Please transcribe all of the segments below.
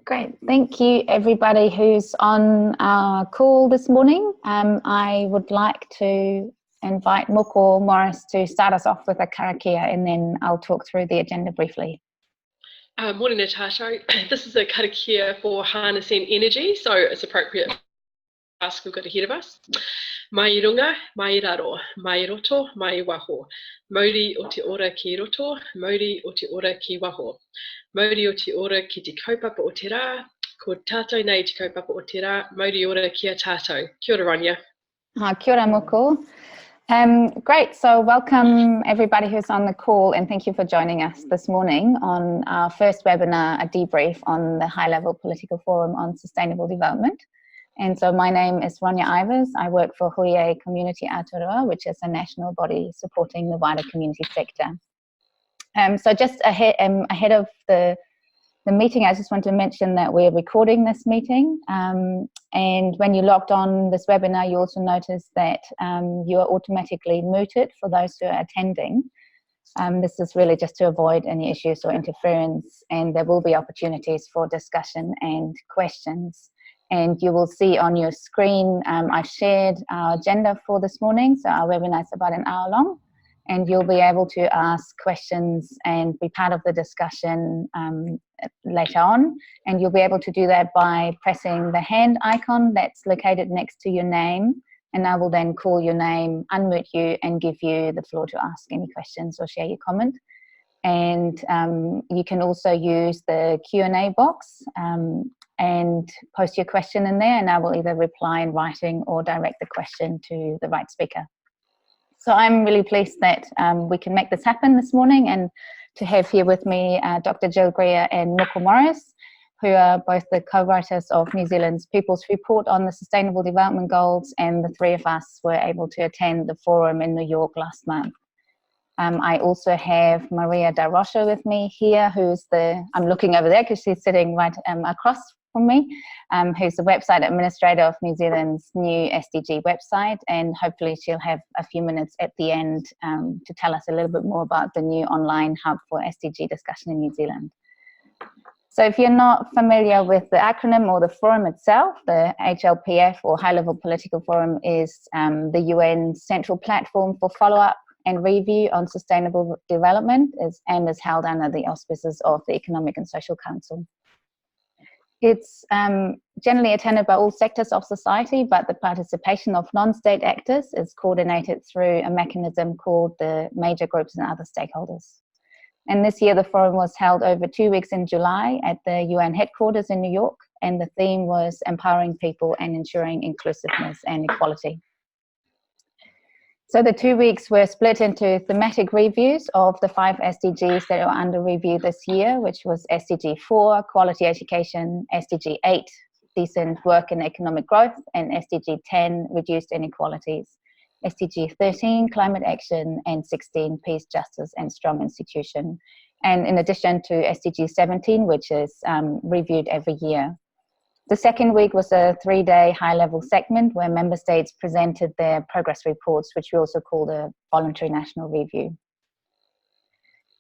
Great. Thank you, everybody who's on our call this morning. I would like to invite Moko Morris to start us off with a karakia, and then I'll talk through the agenda briefly. Morning, Natasha. This is a karakia for harnessing energy, so it's appropriate task we've got ahead of us. Mai runga, mai raro, mai roto, mai waho. Mauri o te ora ki roto, mauri o te ora ki waho. Mauri o te ora ki te kaupapa o te rā, ko tātou nei te kaupapa o te rā, mauri ora ki a tātou. Kia ora, Ronja. Kia ora, Moko. Great, so welcome everybody who's on the call, and thank you for joining us this morning on our first webinar, a debrief on the high-level political forum on sustainable development. And so my name is Ronja Ievers. I work for Hui Community Aotearoa, which is a national body supporting the wider community sector. So just ahead of the meeting, I just want to mention that we're recording this meeting. And when you logged on this webinar, you also noticed that you are automatically muted for those who are attending. This is really just to avoid any issues or interference, and there will be opportunities for discussion and questions. And you will see on your screen, I've shared our agenda for this morning. So our webinar is about an hour long, and you'll be able to ask questions and be part of the discussion later on. And you'll be able to do that by pressing the hand icon that's located next to your name. And I will then call your name, unmute you, and give you the floor to ask any questions or share your comment. And you can also use the Q&A box and post your question in there, and I will either reply in writing or direct the question to the right speaker. So I'm really pleased that we can make this happen this morning, and to have here with me Dr. Gill, Greer and Moko Morris, who are both the co-writers of New Zealand's People's Report on the Sustainable Development Goals, and the three of us were able to attend the forum in New York last month. I also have Maria Da Rocha with me here, who's I'm looking over there because she's sitting right across from me, who's the website administrator of New Zealand's new SDG website, and hopefully she'll have a few minutes at the end to tell us a little bit more about the new online hub for SDG discussion in New Zealand. So if you're not familiar with the acronym or the forum itself, the HLPF, or High Level Political Forum, is the UN central platform for follow-up and review on sustainable development, and is held under the auspices of the Economic and Social Council. It's generally attended by all sectors of society, but the participation of non-state actors is coordinated through a mechanism called the Major Groups and Other Stakeholders. And this year the forum was held over 2 weeks in July at the UN headquarters in New York, and the theme was empowering people and ensuring inclusiveness and equality. So the 2 weeks were split into thematic reviews of the 5 SDGs that are under review this year, which was SDG 4, quality education, SDG 8, decent work and economic growth, and SDG 10, reduced inequalities, SDG 13, climate action, and 16, peace, justice, and strong institution. And in addition to SDG 17, which is reviewed every year. The second week was a 3-day high-level segment where member states presented their progress reports, which we also call the voluntary national review.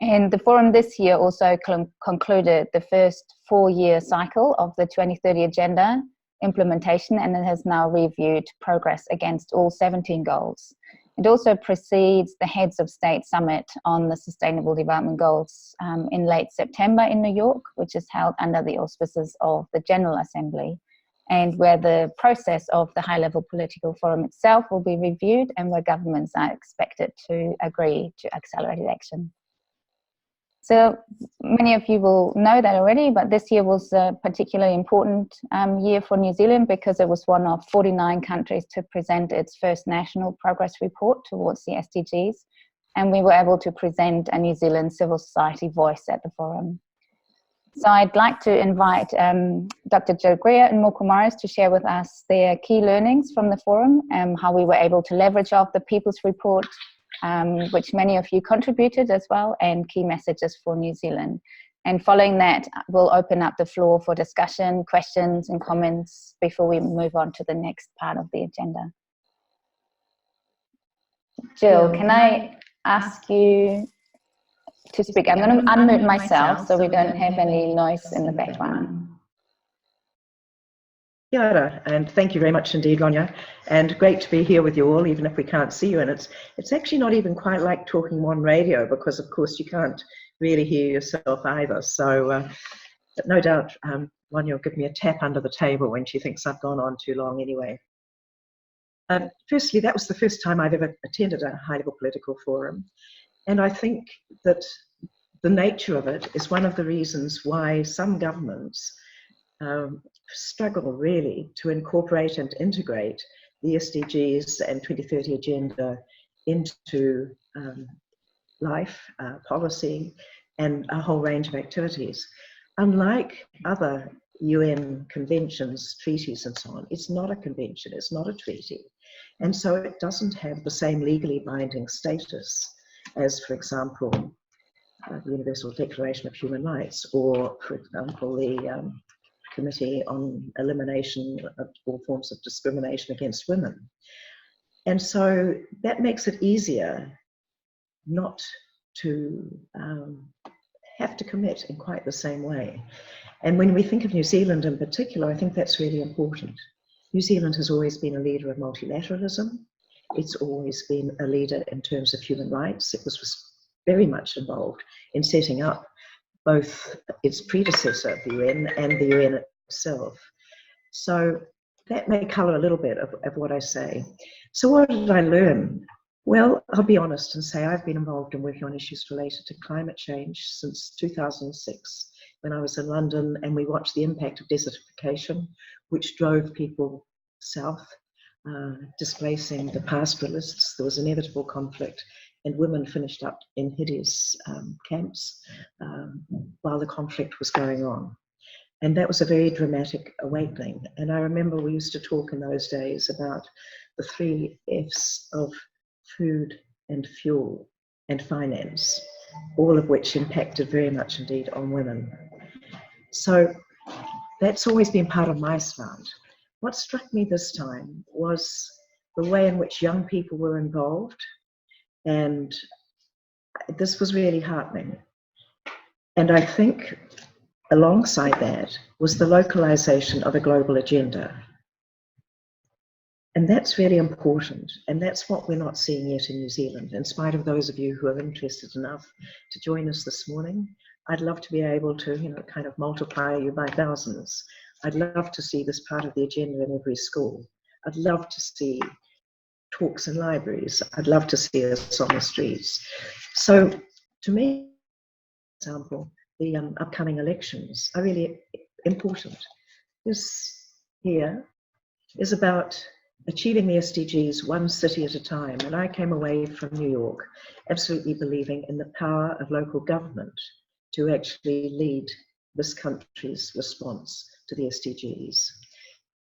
And the forum this year also concluded the first 4-year cycle of the 2030 Agenda implementation, and it has now reviewed progress against all 17 goals. It also precedes the Heads of State Summit on the Sustainable Development Goals in late September in New York, which is held under the auspices of the General Assembly, and where the process of the high-level political forum itself will be reviewed, and where governments are expected to agree to accelerated action. So many of you will know that already, but this year was a particularly important year for New Zealand because it was one of 49 countries to present its first national progress report towards the SDGs, and we were able to present a New Zealand civil society voice at the forum. So I'd like to invite Dr. Gill, Greer and Moko Morris to share with us their key learnings from the forum, and how we were able to leverage off the People's Report, which many of you contributed as well, and key messages for New Zealand. And following that, we'll open up the floor for discussion, questions and comments before we move on to the next part of the agenda. Gill, can I ask you to speak? I'm going to unmute myself so we don't have any noise in the background. Kia ora, and thank you very much indeed, Ronja, and great to be here with you all, even if we can't see you. And it's actually not even quite like talking on radio, because of course you can't really hear yourself either. So, but no doubt Ronja will give me a tap under the table when she thinks I've gone on too long anyway. Firstly, that was the first time I've ever attended a high-level political forum, and I think that the nature of it is one of the reasons why some governments struggle really to incorporate and integrate the SDGs and 2030 agenda into life, policy, and a whole range of activities. Unlike other UN conventions, treaties, and so on, it's not a convention, it's not a treaty. And so it doesn't have the same legally binding status as, for example, the Universal Declaration of Human Rights, or, for example, the Committee on Elimination of all forms of discrimination against women. And so that makes it easier not to have to commit in quite the same way. And when we think of New Zealand in particular, I think that's really important. New Zealand has always been a leader of multilateralism. It's always been a leader in terms of human rights. It was very much involved in setting up both its predecessor, the UN, and the UN itself. So that may colour a little bit of what I say. So what did I learn? Well, I'll be honest and say I've been involved in working on issues related to climate change since 2006, when I was in London and we watched the impact of desertification, which drove people south, displacing the pastoralists. There was inevitable conflict, and women finished up in hideous camps while the conflict was going on. And that was a very dramatic awakening. And I remember we used to talk in those days about the 3 F's of food and fuel and finance, all of which impacted very much indeed on women. So that's always been part of my slant. What struck me this time was the way in which young people were involved, and this was really heartening. And I think alongside that was the localization of a global agenda. And that's really important, and that's what we're not seeing yet in New Zealand. In spite of those of you who are interested enough to join us this morning, I'd love to be able to, kind of multiply you by thousands. I'd love to see this part of the agenda in every school. I'd love to see talks in libraries. I'd love to see us on the streets. So to me, for example, the upcoming elections are really important. This here is about achieving the SDGs one city at a time. And I came away from New York absolutely believing in the power of local government to actually lead this country's response to the SDGs,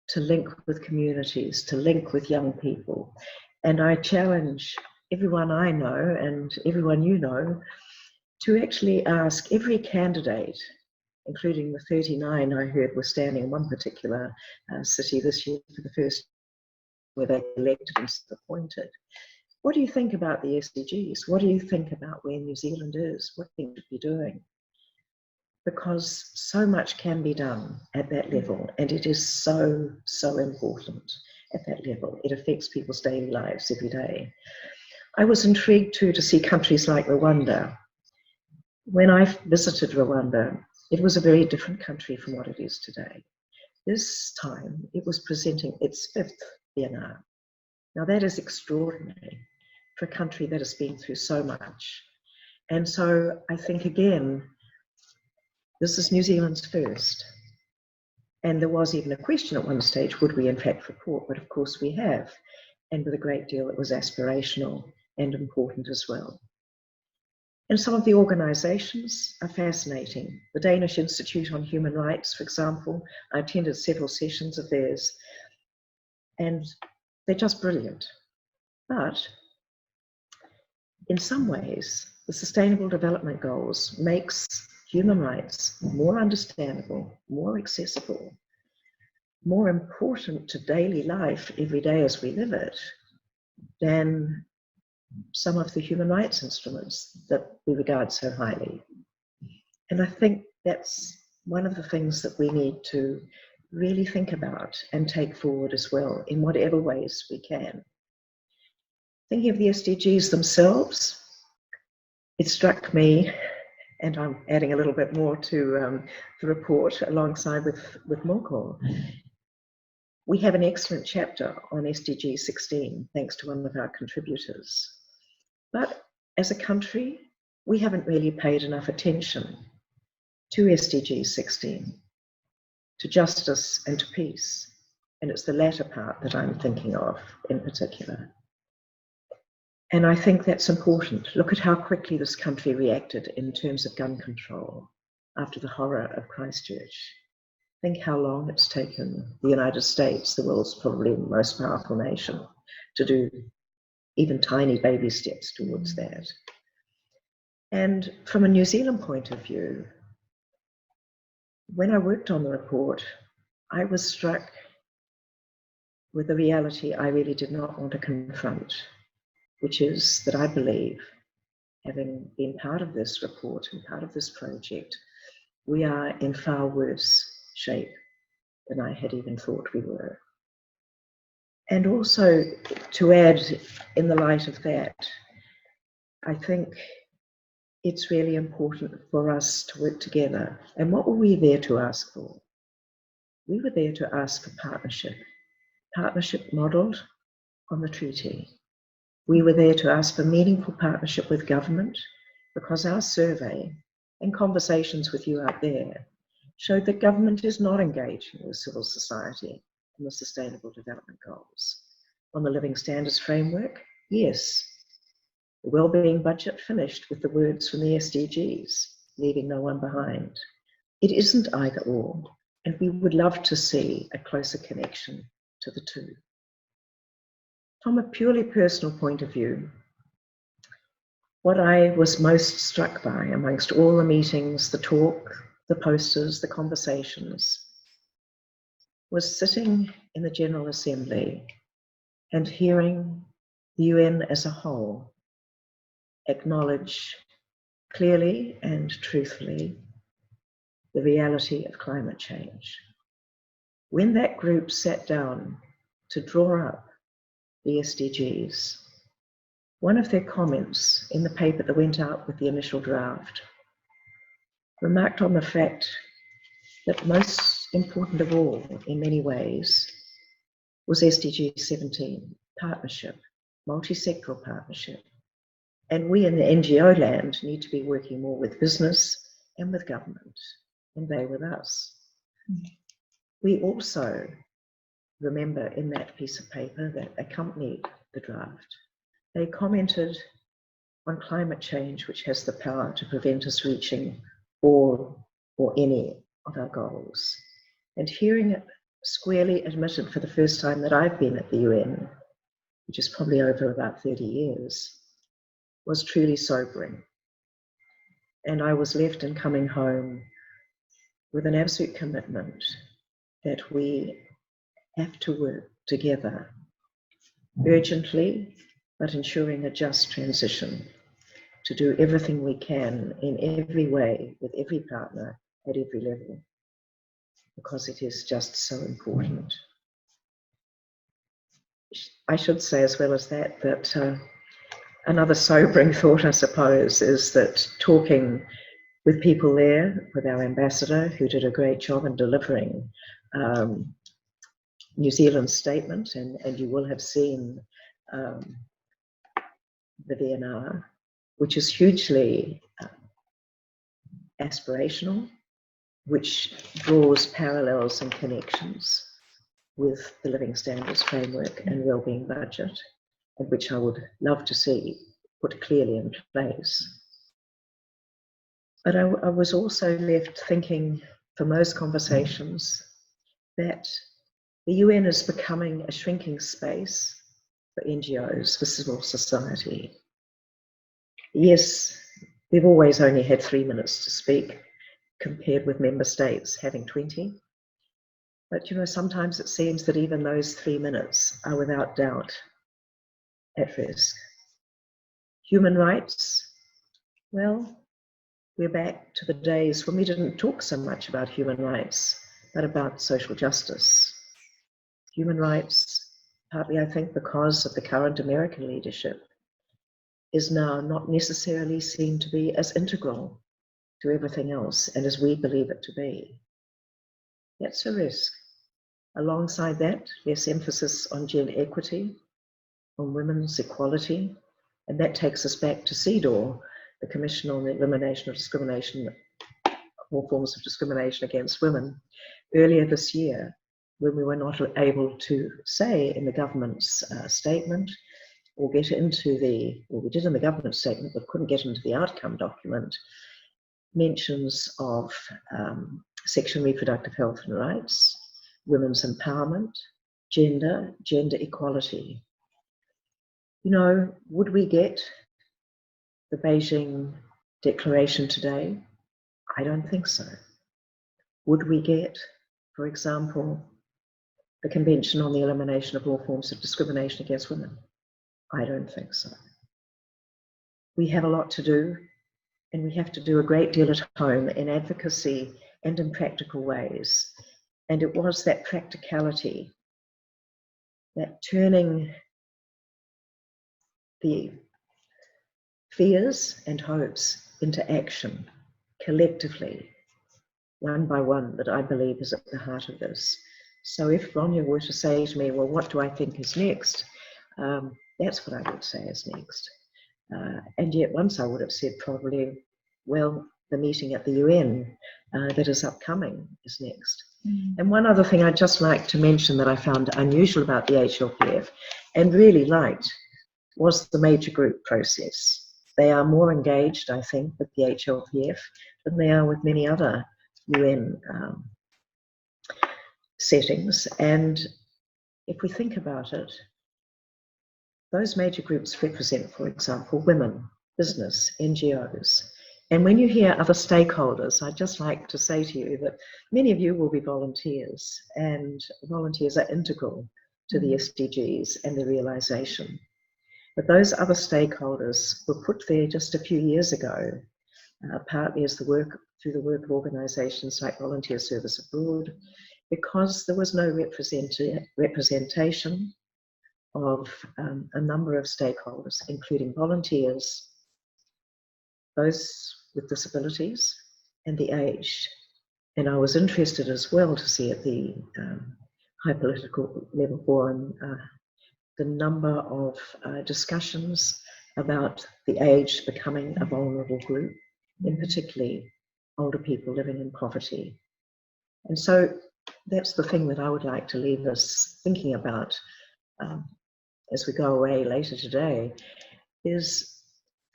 to link with communities, to link with young people. And I challenge everyone I know and everyone you know to actually ask every candidate, including the 39 I heard were standing in one particular city this year for the first, where they elected and appointed. What do you think about the SDGs? What do you think about where New Zealand is? What they should be doing? Because so much can be done at that level, and it is so, so important at that level. It affects people's daily lives every day. I was intrigued too to see countries like Rwanda. When I visited Rwanda, it was a very different country from what it is today. This time, it was presenting its 5th biennale. Now that is extraordinary for a country that has been through so much. And so I think, again, this is New Zealand's first. And there was even a question at one stage, would we in fact report? But of course we have. And with a great deal that was aspirational and important as well. And some of the organisations are fascinating. The Danish Institute on Human Rights, for example, I attended several sessions of theirs, and they're just brilliant. But in some ways, the Sustainable Development Goals makes human rights more understandable, more accessible, more important to daily life every day as we live it than some of the human rights instruments that we regard so highly. And I think that's one of the things that we need to really think about and take forward as well in whatever ways we can. Thinking of the SDGs themselves, it struck me, and I'm adding a little bit more to the report alongside with Moko. We have an excellent chapter on SDG 16, thanks to one of our contributors. But as a country, we haven't really paid enough attention to SDG 16, to justice and to peace. And it's the latter part that I'm thinking of in particular. And I think that's important. Look at how quickly this country reacted in terms of gun control after the horror of Christchurch. Think how long it's taken the United States, the world's probably most powerful nation, to do even tiny baby steps towards that. And from a New Zealand point of view, when I worked on the report, I was struck with the reality I really did not want to confront, which is that I believe, having been part of this report and part of this project, we are in far worse shape than I had even thought we were. And also, to add in the light of that, I think it's really important for us to work together. And what were we there to ask for? We were there to ask for partnership modelled on the treaty. We were there to ask for meaningful partnership with government, because our survey and conversations with you out there showed that government is not engaging with civil society on the Sustainable Development Goals. On the Living Standards Framework, yes. The Wellbeing Budget finished with the words from the SDGs, leaving no one behind. It isn't either or, and we would love to see a closer connection to the two. From a purely personal point of view, what I was most struck by amongst all the meetings, the talk, the posters, the conversations, was sitting in the General Assembly and hearing the UN as a whole acknowledge clearly and truthfully the reality of climate change. When that group sat down to draw up the SDGs, one of their comments in the paper that went out with the initial draft remarked on the fact that most important of all, in many ways, was SDG 17, partnership, multi-sectoral partnership. And we in the NGO land need to be working more with business and with government, and they with us. We also remember in that piece of paper that accompanied the draft, they commented on climate change, which has the power to prevent us reaching all or any of our goals. And hearing it squarely admitted for the first time that I've been at the UN, which is probably over about 30 years, was truly sobering. And I was left in coming home with an absolute commitment that we have to work together urgently, but ensuring a just transition, to do everything we can in every way with every partner at every level, because it is just so important. I should say as well as that, another sobering thought, I suppose, is that talking with people there, with our ambassador, who did a great job in delivering New Zealand's statement, and you will have seen the VNR, which is hugely aspirational, which draws parallels and connections with the Living Standards Framework and Wellbeing Budget, and which I would love to see put clearly in place. But I was also left thinking from those conversations that the UN is becoming a shrinking space for NGOs, for civil society. Yes, we've always only had 3 minutes to speak, compared with member states having 20. But sometimes it seems that even those 3 minutes are without doubt at risk. Human rights, well, we're back to the days when we didn't talk so much about human rights, but about social justice. Human rights, partly I think because of the current American leadership, is now not necessarily seen to be as integral to everything else and as we believe it to be. That's a risk. Alongside that, less emphasis on gender equity, on women's equality, and that takes us back to CEDAW, the Commission on the Elimination of Discrimination, all forms of discrimination against women, earlier this year, when we were not able to say in the government's statement, or get into the, well, we did in the government statement, but couldn't get into the outcome document, mentions of sexual and reproductive health and rights, women's empowerment, gender equality. You know, would we get the Beijing Declaration today? I don't think so. Would we get, for example, the Convention on the Elimination of All Forms of Discrimination against Women? I don't think so. We have a lot to do, and we have to do a great deal at home in advocacy and in practical ways. And it was that practicality, that turning the fears and hopes into action collectively, one by one, that I believe is at the heart of this. So if Ronja were to say to me, well, what do I think is next? That's what I would say is next. And yet once I would have said probably, well, the meeting at the UN that is upcoming is next. And one other thing I'd just like to mention that I found unusual about the HLPF and really liked was the major group process. They are more engaged, I think, with the HLPF than they are with many other UN settings. And if we think about it, those major groups represent, for example, women, business, NGOs. And when you hear other stakeholders, I'd just like to say to you that many of you will be volunteers, and volunteers are integral to the SDGs and the realization. But those other stakeholders were put there just a few years ago, partly as through the work of organizations like Volunteer Service Abroad, because there was no representation of a number of stakeholders, including volunteers, those with disabilities, and the aged. And I was interested as well to see at the high political level forum the number of discussions about the aged becoming a vulnerable group, in particularly older people living in poverty. And so that's the thing that I would like to leave us thinking about as we go away later today, is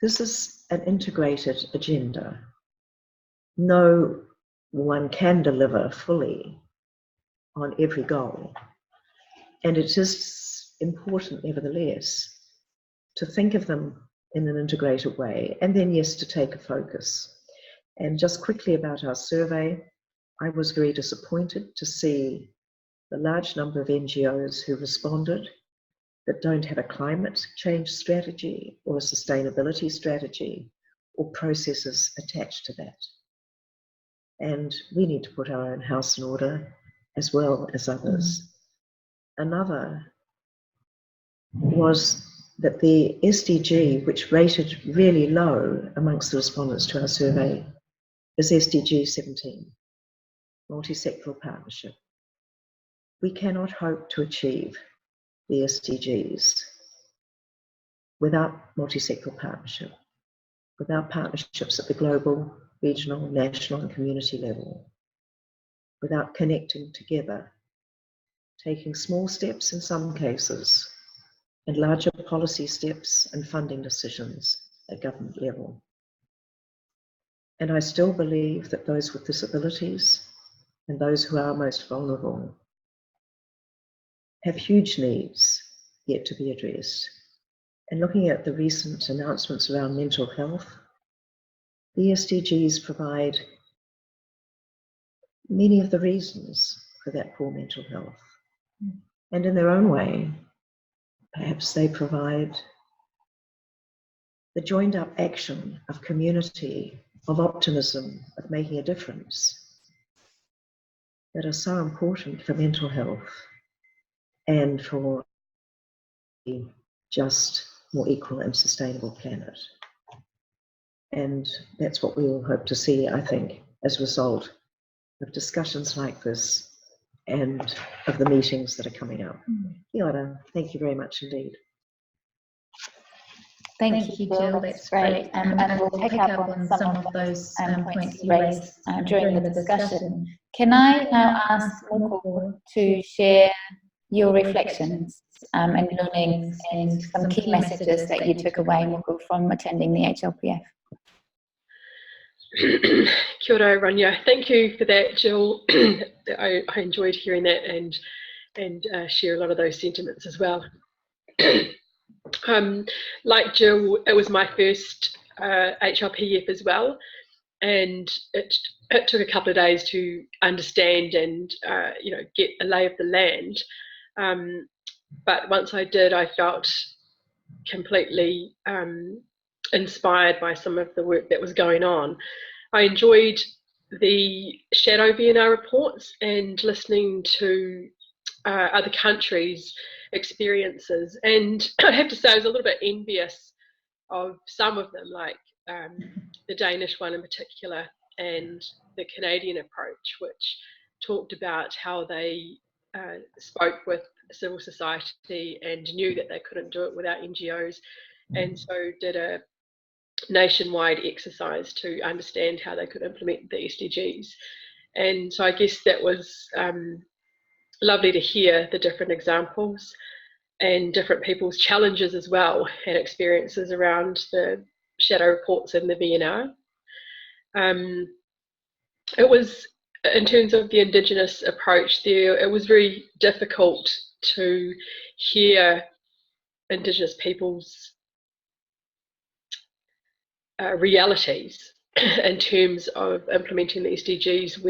this is an integrated agenda. No one can deliver fully on every goal. And it is important, nevertheless, to think of them in an integrated way, and then, yes, to take a focus. And just quickly about our survey, I was very disappointed to see the large number of NGOs who responded that don't have a climate change strategy or a sustainability strategy or processes attached to that. And we need to put our own house in order as well as others. Another was that the SDG, which rated really low amongst the respondents to our survey, is SDG 17, multi-sectoral partnership. We cannot hope to achieve the SDGs without multi-sectoral partnership, without partnerships at the global, regional, national and community level, without connecting together, taking small steps in some cases and larger policy steps and funding decisions at government level. And I still believe that those with disabilities and those who are most vulnerable have huge needs yet to be addressed. And looking at the recent announcements around mental health, the SDGs provide many of the reasons for that poor mental health. And in their own way, perhaps they provide the joined up action of community, of optimism, of making a difference. that are so important for mental health and for a just more equal and sustainable planet. And that's what we all hope to see, I think, as a result of discussions like this and of the meetings that are coming up. Kia ora. Thank you very much indeed. Thank you, Gill. That's great. And we'll pick up on some of those points you raised during the discussion. Can I now ask Moko to share your reflections and learnings and some key messages that you took away, Moko, from attending the HLPF? Kia ora, Ronja. Thank you for that, Gill. I enjoyed hearing that and share a lot of those sentiments as well. Like Gill, it was my first HLPF as well, and it took a couple of days to understand and get a lay of the land. But once I did, I felt completely inspired by some of the work that was going on. I enjoyed the shadow VNR reports and listening to other countries' experiences, and I have to say I was a little bit envious of some of them, like the Danish one in particular and the Canadian approach, which talked about how they spoke with civil society and knew that they couldn't do it without NGOs, and so did a nationwide exercise to understand how they could implement the SDGs. And so I guess that was lovely to hear the different examples and different people's challenges as well and experiences around the shadow reports and the VNR. It was, in terms of the Indigenous approach there, it was very difficult to hear Indigenous people's realities in terms of implementing the SDGs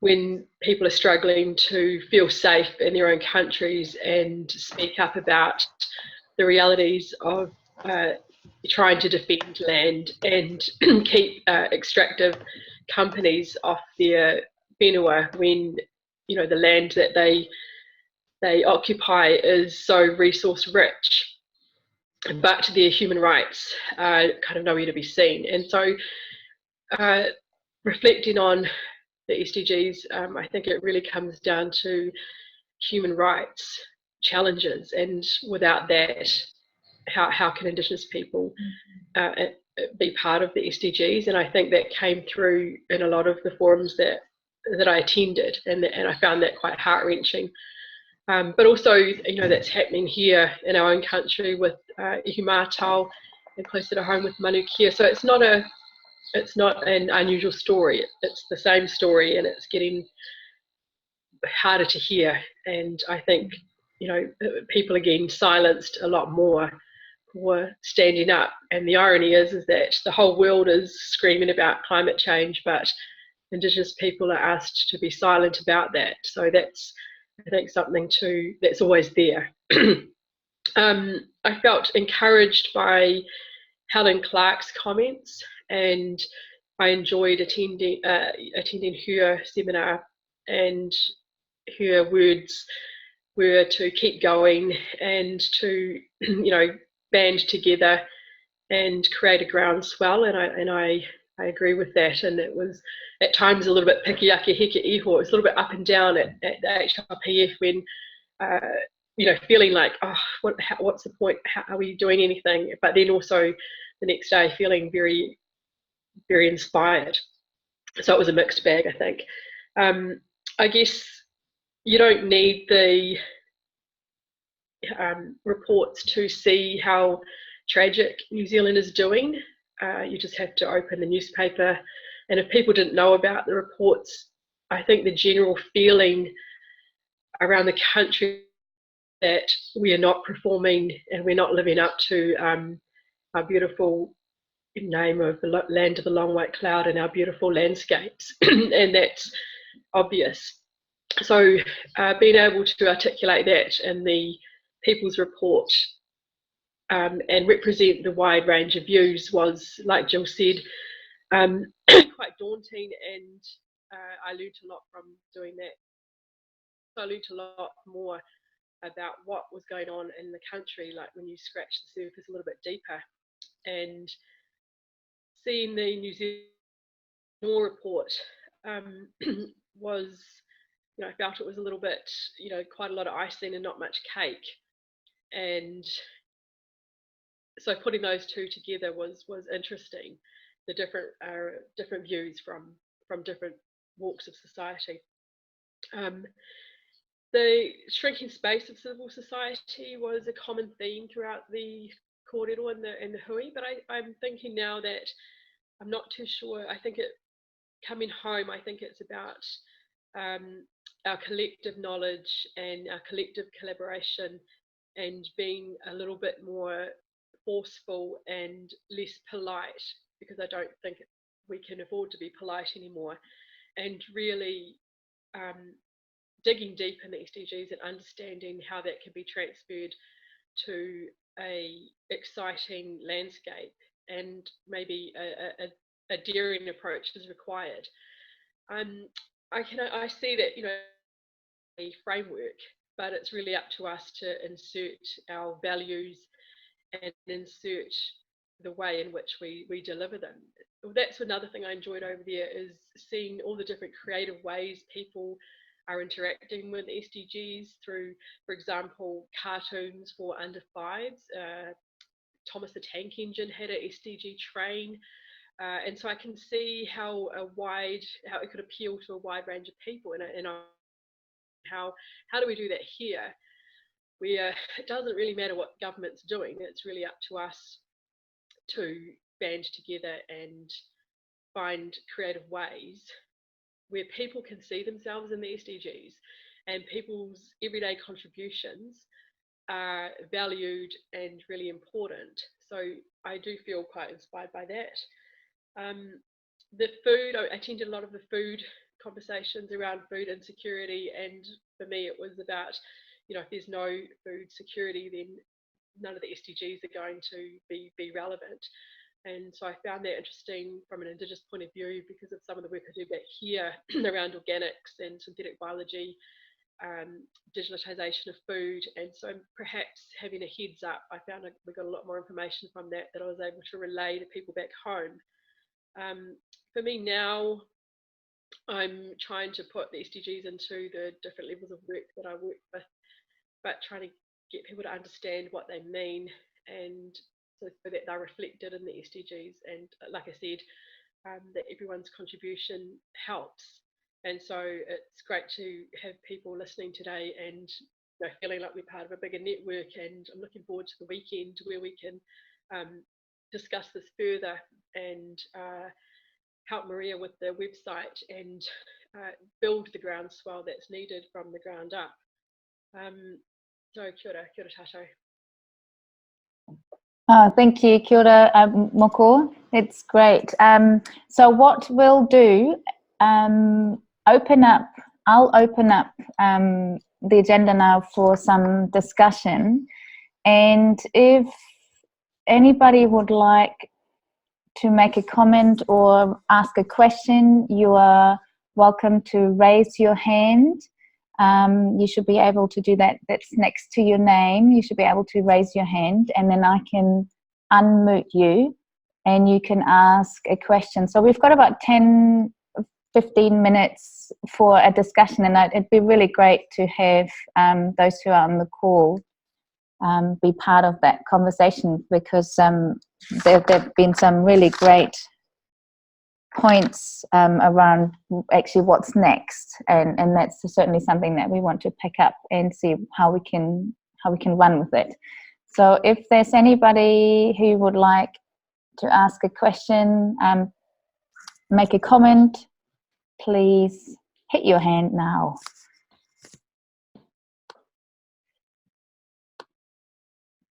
when people are struggling to feel safe in their own countries and speak up about the realities of trying to defend land and keep extractive companies off their whenua when the land that they occupy is so resource rich, but their human rights kind of nowhere to be seen. And so reflecting on the SDGs, I think it really comes down to human rights challenges, and without that, how can Indigenous people be part of the SDGs? And I think that came through in a lot of the forums that I attended, and I found that quite heart-wrenching. But also, that's happening here in our own country with Ihumātao and closer to home with Manukia. So it's not an unusual story. It's the same story, and it's getting harder to hear. And I think, people are getting silenced a lot more for standing up. And the irony is that the whole world is screaming about climate change, but Indigenous people are asked to be silent about that. So that's, I think, something that's always there. I felt encouraged by Helen Clark's comments, and I enjoyed attending her seminar, and her words were to keep going and to band together and create a groundswell, and I agree with that. And it was at times a little bit piki ake heke iho. It was a little bit up and down at the HLPF when feeling like, what's the point? How are we doing anything? But then also the next day feeling very, very inspired. So it was a mixed bag, I think. I guess you don't need the reports to see how tragic New Zealand is doing. You just have to open the newspaper, and if people didn't know about the reports, I think the general feeling around the country that we are not performing and we're not living up to our beautiful name of the land of the long white cloud and our beautiful landscapes, and that's obvious. So being able to articulate that in the People's Report and represent the wide range of views was, like Gill said, quite daunting, and I learned a lot from doing that. So I learned a lot more about what was going on in the country, like when you scratch the surface a little bit deeper. And seeing the New Zealand Law report was, I felt it was a little bit, quite a lot of icing and not much cake. And so putting those two together was interesting. The different views from different walks of society. The shrinking space of civil society was a common theme throughout the kōrero and the hui, but I'm thinking now that I'm not too sure. I think coming home, I think it's about our collective knowledge and our collective collaboration, and being a little bit more forceful and less polite, because I don't think we can afford to be polite anymore, and really digging deep in the SDGs and understanding how that can be transferred to a exciting landscape, and maybe a daring approach is required. I see that, a framework, but it's really up to us to insert our values and insert the way in which we deliver them. That's another thing I enjoyed over there, is seeing all the different creative ways people are interacting with SDGs through, for example, cartoons for under fives. Thomas the Tank Engine had a SDG train. And so I can see how it could appeal to a wide range of people, and how do we do that here, where it doesn't really matter what government's doing. It's really up to us to band together and find creative ways where people can see themselves in the SDGs, and people's everyday contributions are valued and really important. So I do feel quite inspired by that. The food, I attended a lot of the food conversations around food insecurity, and for me it was about, if there's no food security, then none of the SDGs are going to be relevant. And so I found that interesting from an Indigenous point of view, because of some of the work I do back here around organics and synthetic biology, digitalization of food. And so perhaps having a heads up, I found we got a lot more information from that I was able to relay to people back home. For me now, I'm trying to put the SDGs into the different levels of work that I work with, but trying to get people to understand what they mean, and so that they're reflected in the SDGs. And like I said, that everyone's contribution helps. And so it's great to have people listening today and feeling like we're part of a bigger network. And I'm looking forward to the weekend where we can discuss this further and help Maria with the website and build the groundswell that's needed from the ground up. So kia ora tātou. Thank you, kia ora, Moko. It's great. So what we'll do, I'll open up the agenda now for some discussion, and if anybody would like to make a comment or ask a question, you are welcome to raise your hand. You should be able to do that. That's next to your name. You should be able to raise your hand, and then I can unmute you and you can ask a question. So we've got about 10, 15 minutes for a discussion, and it'd be really great to have those who are on the call be part of that conversation, because there have been some really great points around actually what's next, and that's certainly something that we want to pick up and see how we can run with it. So if there's anybody who would like to ask a question, make a comment, please hit your hand now.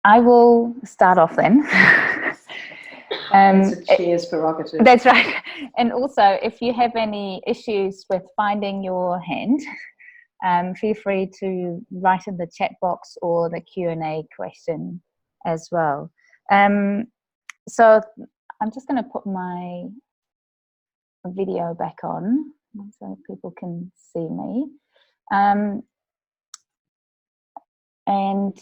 I will start off then. It's a chair's prerogative. That's right. And also, if you have any issues with finding your hand, feel free to write in the chat box or the Q&A question as well. So I'm just going to put my video back on so people can see me. And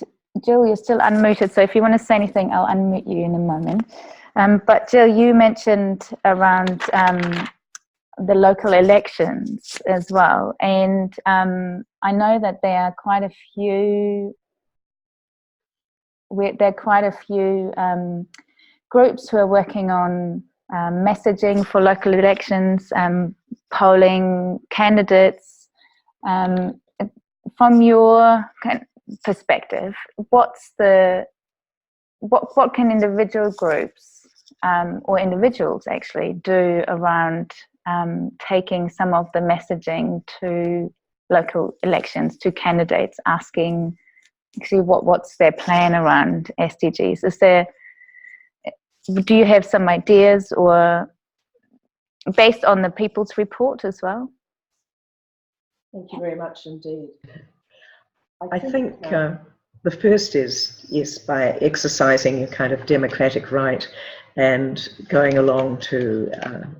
Gill, you're still unmuted, so if you want to say anything, I'll unmute you in a moment. But Gill, you mentioned around the local elections as well, and I know that there are quite a few groups who are working on messaging for local elections, polling candidates. From your perspective, what can individual groups or individuals actually do around taking some of the messaging to local elections, to candidates, asking actually what's their plan around SDGs? Do you have some ideas, or based on the People's Report as well? Thank you very much indeed. I think the first is, yes, by exercising your kind of democratic right and going along to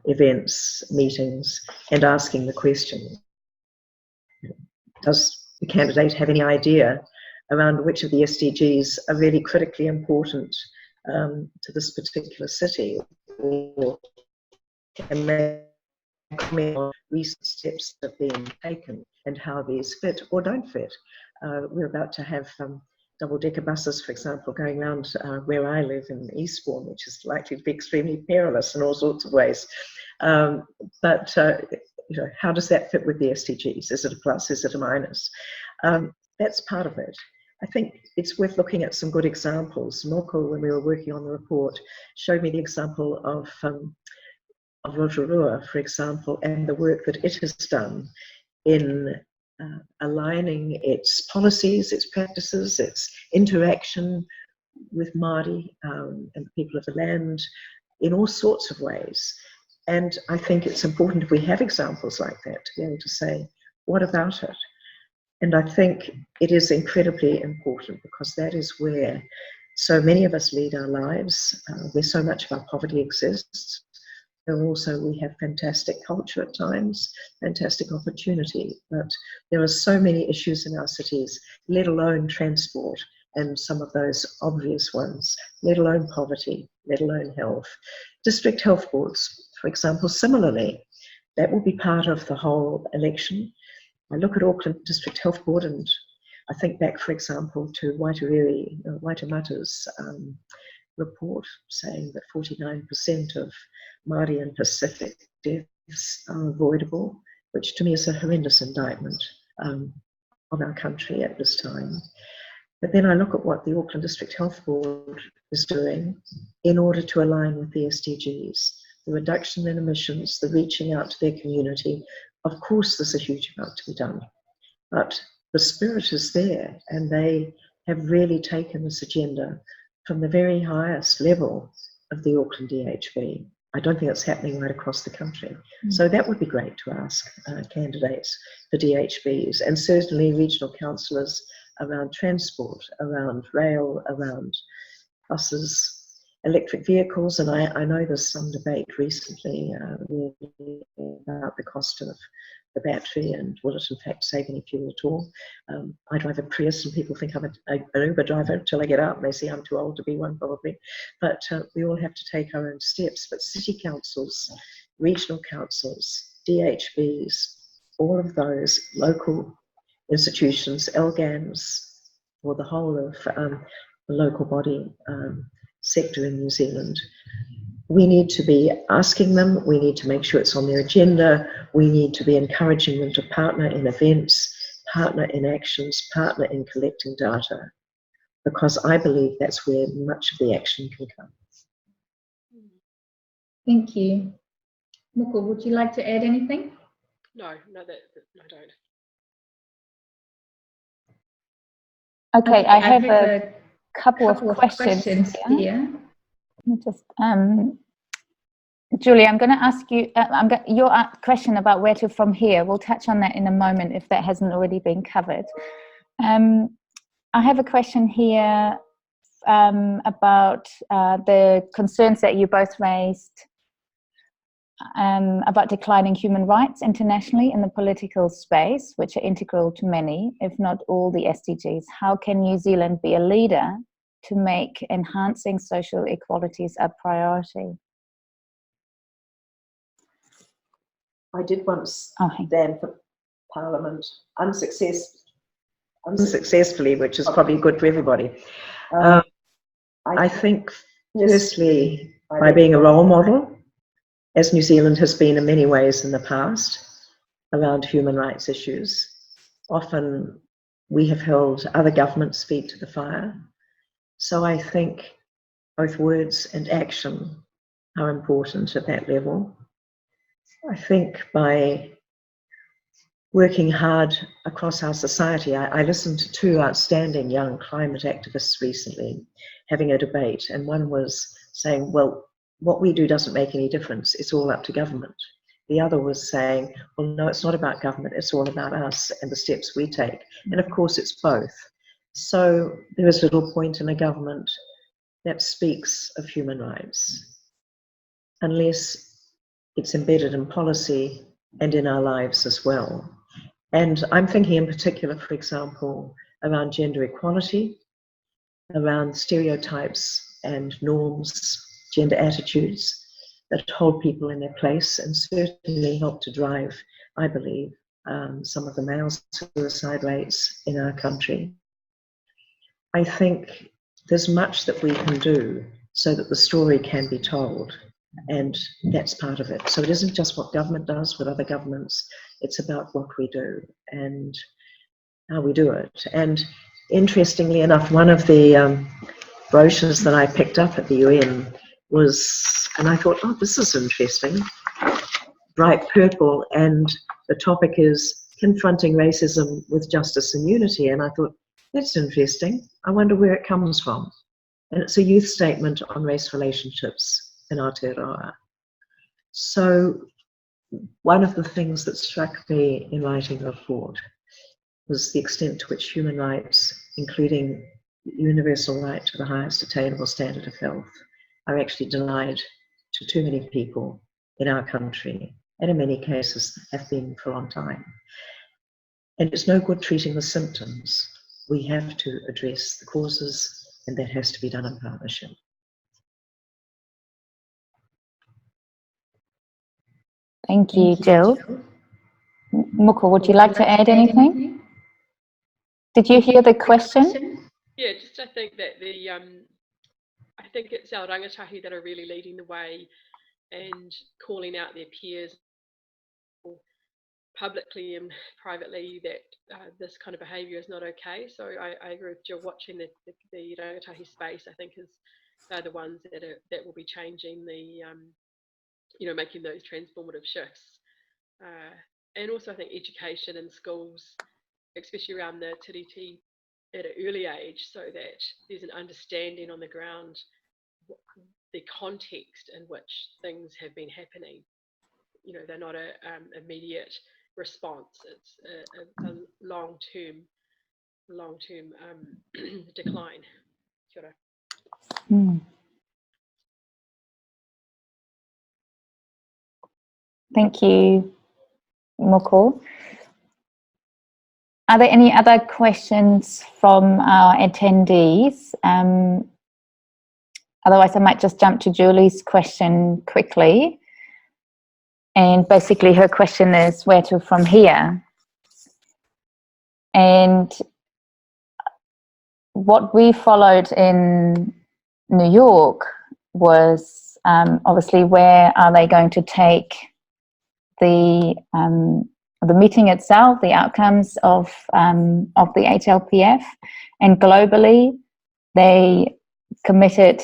events, meetings, and asking the question, does the candidate have any idea around which of the SDGs are really critically important to this particular city, or can they comment on recent steps that have been taken and how these fit or don't fit? We're about to have double-decker buses, for example, going around where I live in Eastbourne, which is likely to be extremely perilous in all sorts of ways. But how does that fit with the SDGs? Is it a plus? Is it a minus? That's part of it. I think it's worth looking at some good examples. Moko, when we were working on the report, showed me the example of Rotorua, for example, and the work that it has done in aligning its policies, its practices, its interaction with Māori and the people of the land in all sorts of ways. And I think it's important if we have examples like that to be able to say, what about it? And I think it is incredibly important, because that is where so many of us lead our lives, where so much of our poverty exists. And also we have fantastic culture at times, fantastic opportunity, but there are so many issues in our cities, let alone transport and some of those obvious ones, let alone poverty, let alone health. District health boards, for example, similarly, that will be part of the whole election. I look at Auckland District Health Board and I think back, for example, to Waitemata's report saying that 49% of Māori and Pacific deaths are avoidable, which to me is a horrendous indictment of our country at this time. But then I look at what the Auckland District Health Board is doing in order to align with the SDGs, the reduction in emissions, the reaching out to their community. Of course, there's a huge amount to be done, but the spirit is there, and they have really taken this agenda from the very highest level of the Auckland DHB. I don't think it's happening right across the country. So that would be great to ask candidates for DHBs, and certainly regional councillors around transport, around rail, around buses, electric vehicles. And I know there's some debate recently about the cost of the battery and will it in fact save any fuel at all. I drive a Prius and people think I'm an Uber driver until I get out and they see I'm too old to be one probably. But we all have to take our own steps. But city councils, regional councils, DHBs, all of those local institutions, LGANs, or the whole of the local body sector in New Zealand, we need to be asking them, we need to make sure it's on their agenda, we need to be encouraging them to partner in events, partner in actions, partner in collecting data, because I believe that's where much of the action can come. Thank you. Moko, would you like to add anything? No, I don't. Okay, I have a couple of questions here. Just, Julie, I'm going to ask you your question about where to from here. We'll touch on that in a moment if that hasn't already been covered. I have a question here about the concerns that you both raised about declining human rights internationally in the political space, which are integral to many, if not all, the SDGs. How can New Zealand be a leader to make enhancing social equalities a priority? I did once stand for Parliament unsuccessfully, which is probably good for everybody. I think, firstly, by being a role model, as New Zealand has been in many ways in the past, around human rights issues. Often we have held other governments' feet to the fire. So I think both words and action are important at that level. I think by working hard across our society, I listened to two outstanding young climate activists recently having a debate, and one was saying, well, what we do doesn't make any difference, it's all up to government. The other was saying, well, no, it's not about government, it's all about us and the steps we take. And of course it's both. So there is little point in a government that speaks of human rights unless it's embedded in policy and in our lives as well. And I'm thinking in particular, for example, around gender equality, around stereotypes and norms, gender attitudes that hold people in their place and certainly help to drive, I believe, some of the male suicide rates in our country. I think there's much that we can do so that the story can be told, and that's part of it. So it isn't just what government does with other governments, it's about what we do and how we do it. And interestingly enough, one of the brochures that I picked up at the UN was, and I thought, oh, this is interesting, bright purple, and the topic is confronting racism with justice and unity. And I thought, that's interesting, I wonder where it comes from. And it's a youth statement on race relationships in Aotearoa. So one of the things that struck me in writing the report was the extent to which human rights, including the universal right to the highest attainable standard of health, are actually denied to too many people in our country, and in many cases have been for a long time. And it's no good treating the symptoms. We have to address the causes, and that has to be done in partnership. Thank you, Gill. Moko, would you like to add anything? Did you hear the question? Yeah, just I think that I think it's our rangatahi that are really leading the way and calling out their peers publicly and privately that this kind of behaviour is not okay. So I agree with Jill. Watching the rangatahi space, I think they're the ones that will be changing the making those transformative shifts. And also I think education in schools, especially around the tiriti at an early age, so that there's an understanding on the ground, the context in which things have been happening. They're not a immediate response. It's a long-term decline. Kia ora. Mm. Thank you, Moko. Are there any other questions from our attendees? Otherwise, I might just jump to Julie's question quickly. And basically her question is where to from here? And what we followed in New York was obviously where are they going to take the meeting itself, the outcomes of the HLPF, and globally they committed.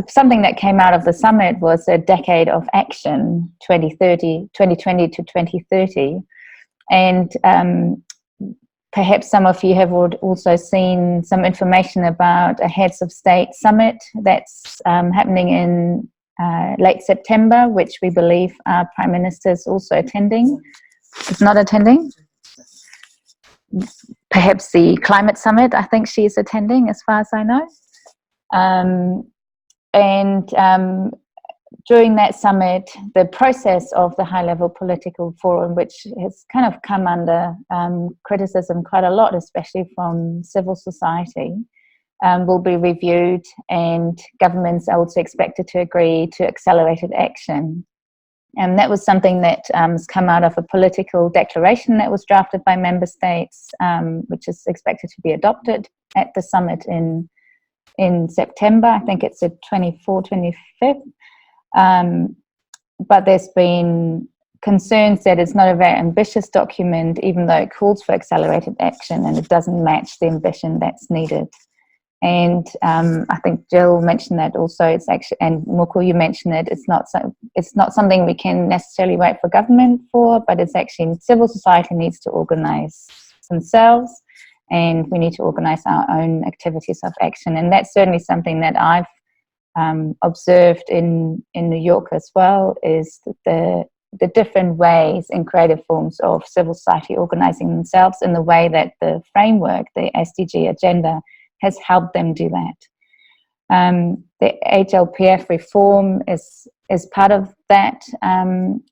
Something that came out of the summit was a decade of action, 2020 to 2030, and perhaps some of you have also seen some information about a heads of state summit that's happening in late September, which we believe our Prime Minister is also attending. Is not attending. Perhaps the climate summit, I think she's attending as far as I know. And during that summit, the process of the high-level political forum, which has kind of come under criticism quite a lot, especially from civil society, will be reviewed, and governments are also expected to agree to accelerated action. And that was something that has come out of a political declaration that was drafted by member states, which is expected to be adopted at the summit in September. I think it's the 24th, 25th. But there's been concerns that it's not a very ambitious document, even though it calls for accelerated action, and it doesn't match the ambition that's needed. And I think Gill mentioned that also. It's actually, and Moko, you mentioned it. It's not something we can necessarily wait for government for, but it's actually civil society needs to organise themselves, and we need to organise our own activities of action. And that's certainly something that I've observed in New York as well, is the different ways and creative forms of civil society organising themselves in the way that the framework, the SDG agenda, has helped them do that. The HLPF reform is part of that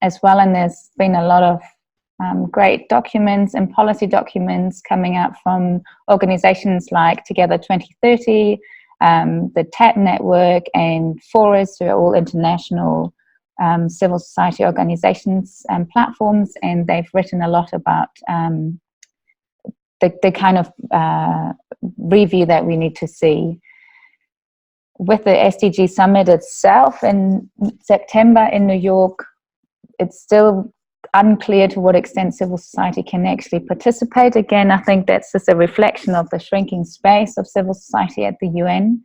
as well, and there's been a lot of great documents and policy documents coming out from organisations like Together 2030, the TAP network, and Forest, who are all international civil society organisations and platforms, and they've written a lot about the kind of review that we need to see. With the SDG summit itself in September in New York, it's still unclear to what extent civil society can actually participate. Again, I think that's just a reflection of the shrinking space of civil society at the UN,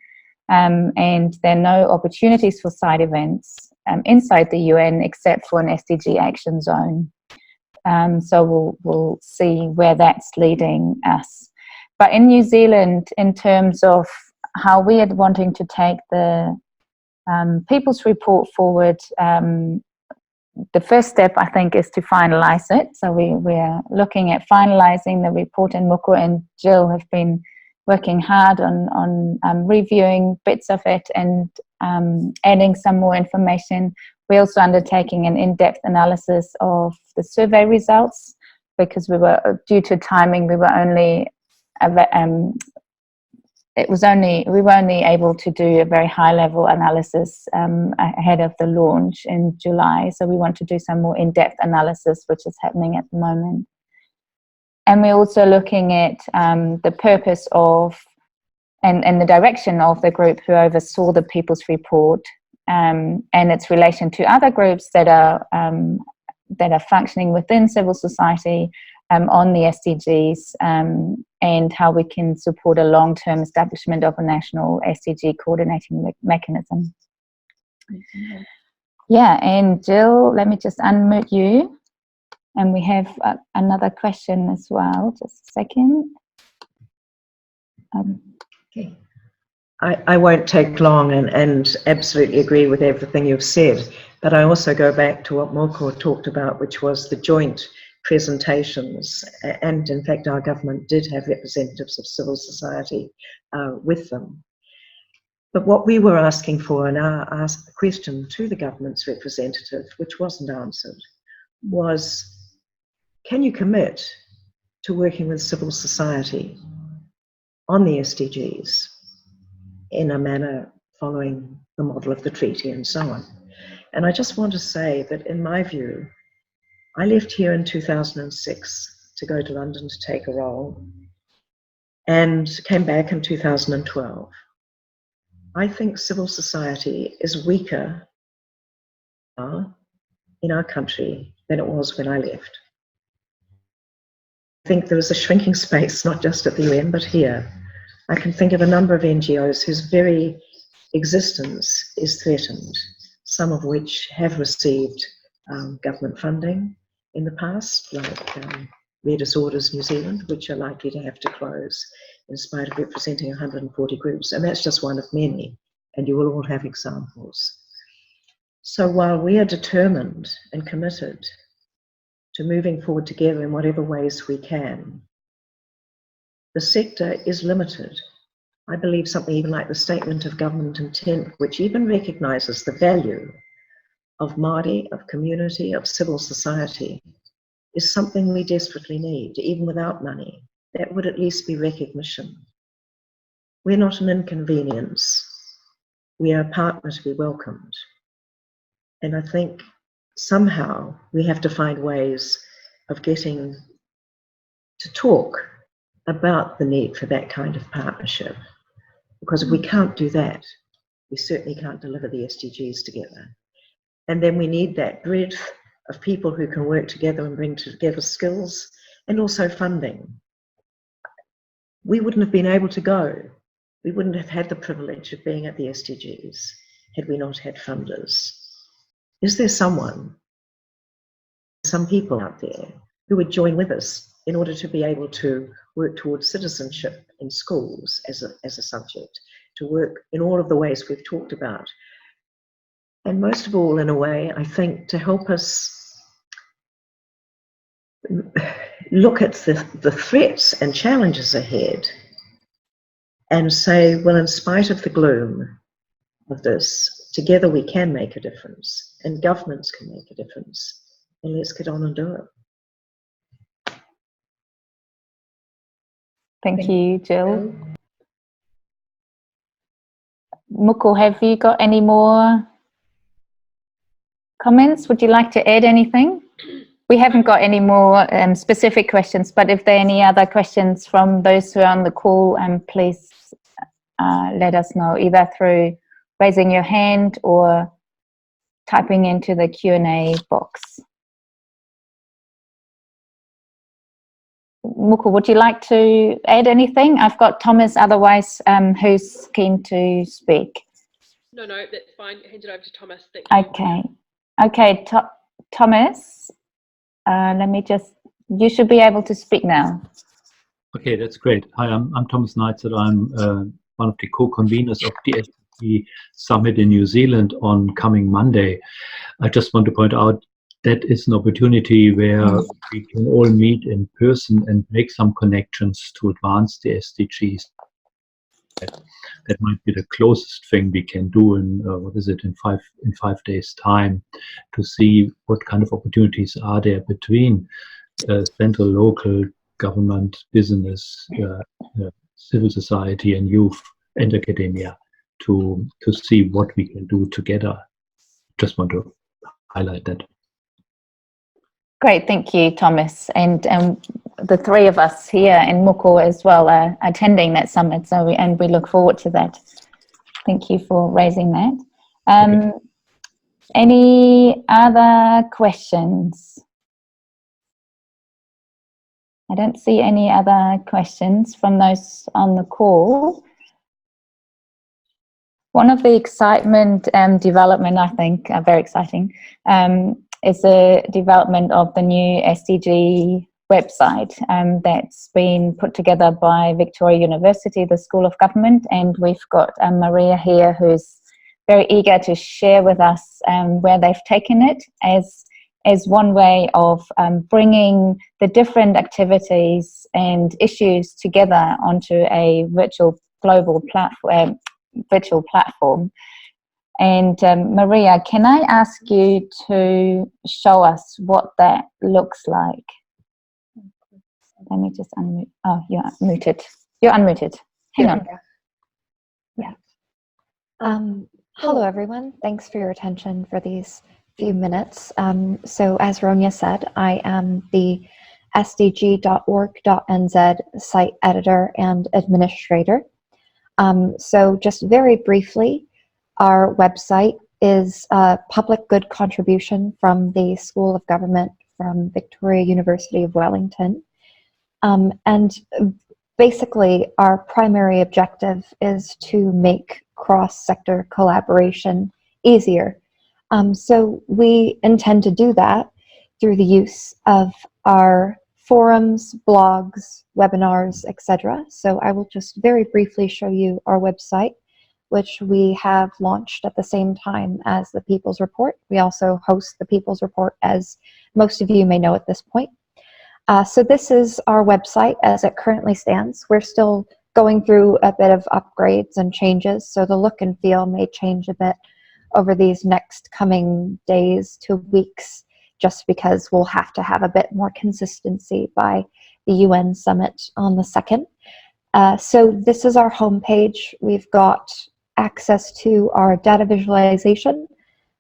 and there are no opportunities for side events inside the UN except for an SDG action zone. So we'll see where that's leading us. But in New Zealand, in terms of how we are wanting to take the People's Report forward, the first step, I think, is to finalise it. So we're looking at finalising the report, and Moko and Gill have been working hard on reviewing bits of it and adding some more information. We're also undertaking an in-depth analysis of the survey results, because we were, due to timing, we were only able to do a very high-level analysis ahead of the launch in July. So we want to do some more in-depth analysis, which is happening at the moment. And we're also looking at the purpose of and the direction of the group who oversaw the People's Report, and its relation to other groups that are functioning within civil society on the SDGs, and how we can support a long-term establishment of a national SDG coordinating mechanism. Yeah, and Gill, let me just unmute you. And we have another question as well. Just a second. Okay. I won't take long and absolutely agree with everything you've said, but I also go back to what Moko talked about, which was the joint presentations, and in fact our government did have representatives of civil society with them. But what we were asking for, and I asked the question to the government's representative, which wasn't answered, was, can you commit to working with civil society on the SDGs in a manner following the model of the treaty and so on? And I just want to say that in my view, I left here in 2006 to go to London to take a role, and came back in 2012. I think civil society is weaker in our country than it was when I left. I think there is a shrinking space, not just at the UN, but here. I can think of a number of NGOs whose very existence is threatened, some of which have received government funding in the past, like Rare Disorders New Zealand, which are likely to have to close in spite of representing 140 groups. And that's just one of many, and you will all have examples. So while we are determined and committed to moving forward together in whatever ways we can, the sector is limited. I believe something even like the Statement of Government Intent, which even recognises the value of Māori, of community, of civil society, is something we desperately need, even without money. That would at least be recognition. We're not an inconvenience. We are a partner to be welcomed. And I think somehow we have to find ways of getting to talk about the need for that kind of partnership. Because if we can't do that, we certainly can't deliver the SDGs together. And then we need that breadth of people who can work together and bring together skills and also funding. We wouldn't have been able to go. We wouldn't have had the privilege of being at the SDGs had we not had funders. Is there some people out there who would join with us in order to be able to work towards citizenship in schools as a subject, to work in all of the ways we've talked about? And most of all, in a way, I think, to help us look at the threats and challenges ahead and say, well, in spite of the gloom of this, together we can make a difference, and governments can make a difference, and let's get on and do it. Thank you, Gill. Moko, have you got any more comments? Would you like to add anything? We haven't got any more specific questions, but if there are any other questions from those who are on the call, please let us know, either through raising your hand or typing into the Q&A box. Moko, would you like to add anything? I've got Thomas otherwise, who's keen to speak. No, that's fine. Hand it over to Thomas. Thank you. Okay, Thomas, let me you should be able to speak now. Okay, that's great. Hi, I'm Thomas Knights, and I'm one of the co-conveners of the SDG Summit in New Zealand on coming Monday. I just want to point out that is an opportunity where we can all meet in person and make some connections to advance the SDGs. That might be the closest thing we can do in in 5 days' time, to see what kind of opportunities are there between central, local government, business, civil society, and youth and academia, to see what we can do together. Just want to highlight that. Great, thank you, Thomas. And the three of us here in Moko as well are attending that summit, so we look forward to that. Thank you for raising that. Okay. Any other questions? I don't see any other questions from those on the call. One of the excitement development, I think, very exciting, is the development of the new SDG website that's been put together by Victoria University, the School of Government, and we've got Maria here, who's very eager to share with us where they've taken it as one way of bringing the different activities and issues together onto a virtual global platform. And Maria, can I ask you to show us what that looks like? Let me just unmute. Oh, you're muted. You're unmuted. Hang on. Yeah. Hello, everyone. Thanks for your attention for these few minutes. So as Ronja said, I am the sdg.org.nz site editor and administrator. So just very briefly, our website is a public good contribution from the School of Government from Victoria University of Wellington. And basically, our primary objective is to make cross-sector collaboration easier. So we intend to do that through the use of our forums, blogs, webinars, etc. So I will just very briefly show you our website, which we have launched at the same time as the People's Report. We also host the People's Report, as most of you may know at this point. So this is our website as it currently stands. We're still going through a bit of upgrades and changes, so the look and feel may change a bit over these next coming days to weeks, just because we'll have to have a bit more consistency by the UN summit on the 2nd. So this is our homepage. We've got access to our data visualization,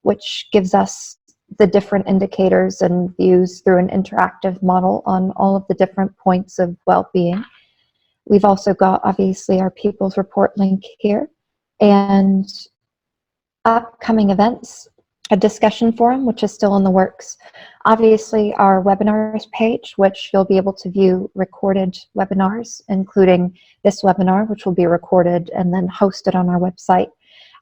which gives us the different indicators and views through an interactive model on all of the different points of well-being. We've also got, obviously, our People's Report link here, and upcoming events, a discussion forum, which is still in the works. Obviously, our webinars page, which you'll be able to view recorded webinars, including this webinar, which will be recorded and then hosted on our website.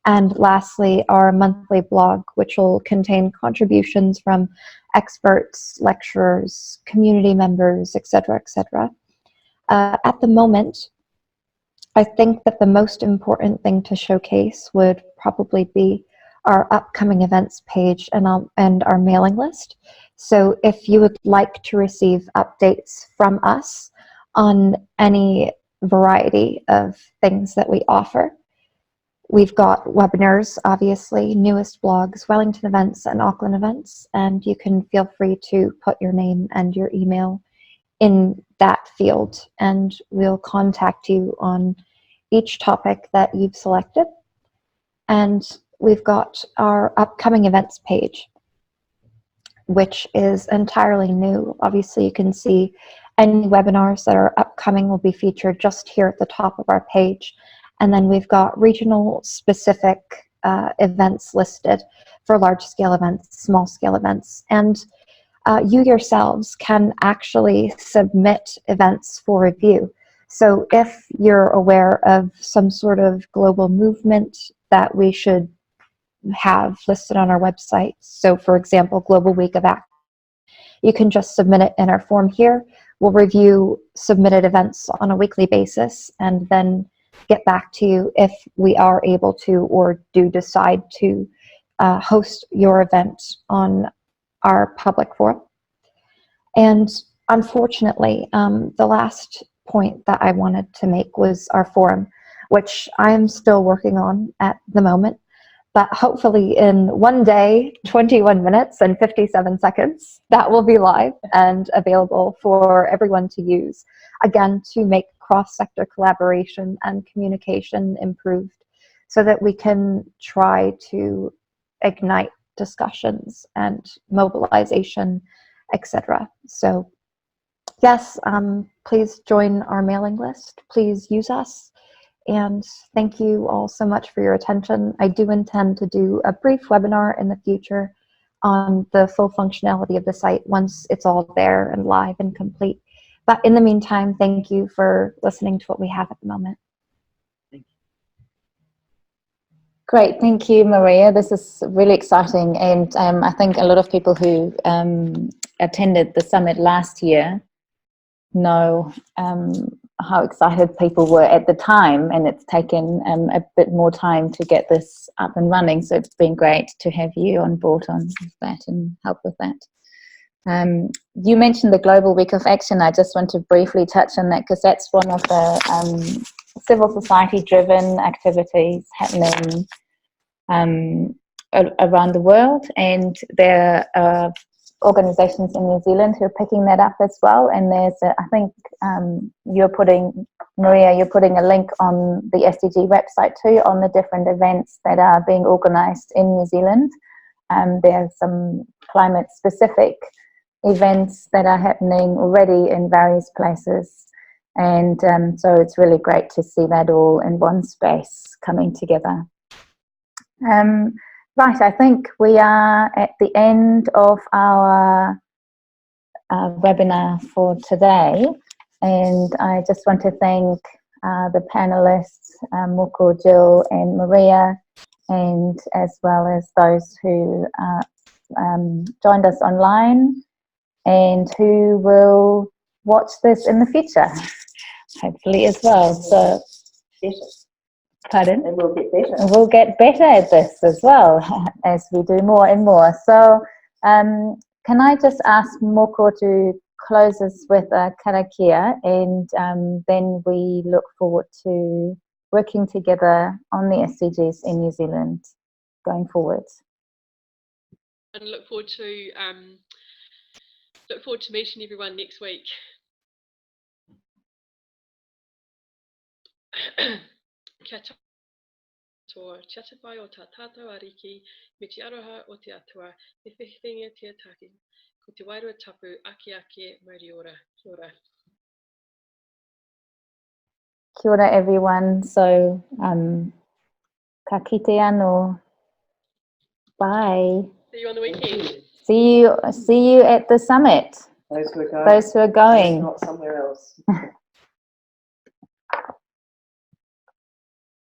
And lastly, our monthly blog, which will contain contributions from experts, lecturers, community members, etc., etc. At the moment, I think that the most important thing to showcase would probably be our upcoming events page and our mailing list. So if you would like to receive updates from us on any variety of things that we offer, we've got webinars, obviously, newest blogs, Wellington events and Auckland events, and you can feel free to put your name and your email in that field, and we'll contact you on each topic that you've selected. And we've got our upcoming events page, which is entirely new. Obviously, you can see any webinars that are upcoming will be featured just here at the top of our page. And then we've got regional specific events listed for large-scale events, small-scale events. And you yourselves can actually submit events for review. So if you're aware of some sort of global movement that we should have listed on our website, so for example, Global Week of Act, you can just submit it in our form here. We'll review submitted events on a weekly basis and then get back to you if we are able to or do decide to host your event on our public forum. And unfortunately, the last point that I wanted to make was our forum, which I am still working on at the moment. But hopefully in one day, 21 minutes and 57 seconds, that will be live and available for everyone to use, again, to make cross-sector collaboration and communication improved so that we can try to ignite discussions and mobilization, etc. So yes, please join our mailing list. Please use us. And thank you all so much for your attention. I do intend to do a brief webinar in the future on the full functionality of the site once it's all there and live and complete. But in the meantime, thank you for listening to what we have at the moment. Great, thank you, Maria. This is really exciting, and I think a lot of people who attended the summit last year know how excited people were at the time, and it's taken a bit more time to get this up and running, so it's been great to have you on board on that and help with that. You mentioned the Global Week of Action. I just want to briefly touch on that because that's one of the civil society driven activities happening around the world, and there are organizations in New Zealand who are picking that up as well. And there's I think Maria, you're putting a link on the SDG website too on the different events that are being organized in New Zealand. There are some climate specific events that are happening already in various places, and so it's really great to see that all in one space coming together. Right, I think we are at the end of our webinar for today, and I just want to thank the panelists, Moko, Gill and Maria, and as well as those who joined us online and who will watch this in the future, hopefully as well. So, pardon? And we'll get better. We'll get better at this as well as we do more and more. So can I just ask Moko to close us with a karakia, and then we look forward to working together on the SDGs in New Zealand. going forward. And look forward to meeting everyone next week. Kia toa tiatawhai o tā tātou ariki, me te aroha o te atua, e whewhengia te ataki, ko te wairua tapu ake ake mauri ora. Kia ora. Kia ora everyone. So, ka kite anō. Bye. See you on the weekend. See you at the summit. Those who are going. Those who are going. Not somewhere else.